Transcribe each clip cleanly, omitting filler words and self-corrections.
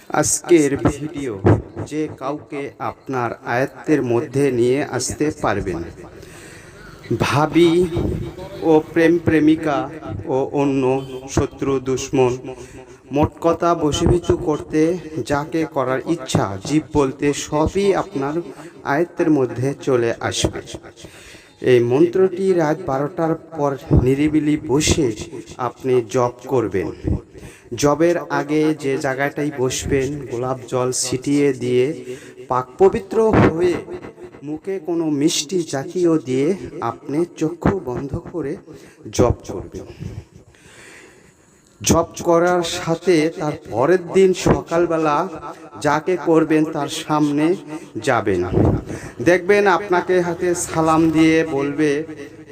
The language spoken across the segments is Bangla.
আজকের ভিডিও যে কাউকে আপনার আয়ত্তের মধ্যে নিয়ে আসতে পারবেন। ভাবি ও প্রেম প্রেমিকা ও অন্য শত্রু দুশ্মন, মোট কথা বশীভূত করতে যাকে করার ইচ্ছা জীব বলতে সবই আপনার আয়ত্তের মধ্যে চলে আসবে। এই মন্ত্রটি রাত 12টার পর নিরিবিলি বসে আপনি জপ করবেন। জবের আগে যে জায়গাটায় বসবেন গোলাপ জল ছিটিয়ে দিয়ে পাক পবিত্র হয়ে মুখে কোনো মিষ্টি জাতীয় দিয়ে আপনি চক্ষু বন্ধ করে জপ করবেন। জপ করার সাথে তার পরের দিন সকালবেলা যাকে করবেন তার সামনে যাবেন, দেখবেন আপনাকে হাতে সালাম দিয়ে বলবে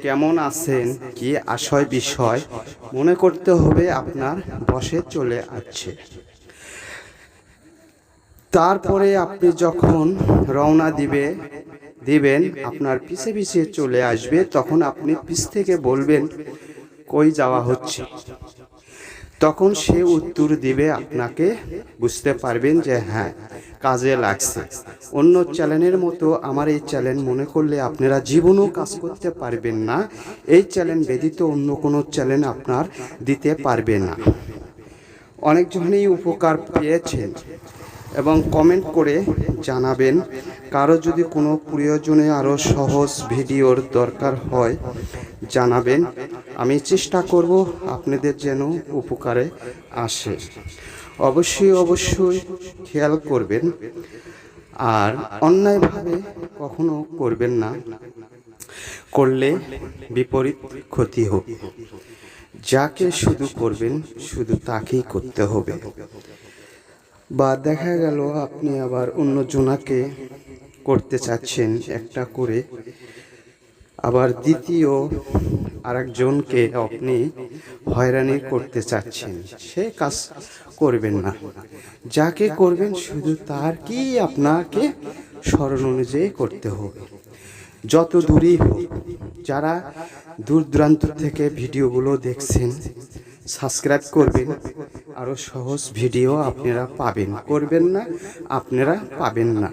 কেমন আছেন, কি আশয় বিষয়, মনে করতে হবে আপনার বসে চলে আসছে। তারপরে আপনি যখন রওনা দিবেন আপনার পিছে পিছে চলে আসবে, তখন আপনি পিছ থেকে বলবেন কই যাওয়া হচ্ছে, তখন সে উত্তর দিবে আপনাকে, বুঝতে পারবেন যে হ্যাঁ কাজে লাগছে। অন্য চ্যানেলের মতো আমার এই চ্যানেল মনে করলে আপনারা জীবনও কাজ করতে পারবেন না। এই চ্যানেল ব্যতীত অন্য কোনো চ্যানেল আপনার দিতে পারবে না। অনেকজনই উপকার পেয়েছেন এবং কমেন্ট করে জানাবেন। কারো যদি কোনো প্রয়োজনে আরও সহজ ভিডিওর দরকার হয় জানাবেন, আমি চেষ্টা করব আপনাদের যেন উপকারে আসে। অবশ্যই খেয়াল করবেন আর অন্যায়ভাবে কখনো করবেন না, করলে বিপরীত ক্ষতি হবে। যাকে শুধু করবেন শুধু তাকেই করতে হবে। বা দেখা গেল আপনি আবার অন্য জনাকে করতে চাচ্ছেন একটা করে, আবার দ্বিতীয় আরেকজনকে আপনি হয়রানি করতে চাচ্ছেন, সে কাজ করবেন না। যাকে করবেন শুধু তার কি আপনাকে স্মরণ অনুযায়ী করতে হবে, যত দূরই হোক। যারা দূর দূরান্ত থেকে ভিডিওগুলো দেখছেন সাবস্ক্রাইব করবেন, আরও সহজ ভিডিও আপনারা পাবেন। করবেন না আপনারা পাবেন না।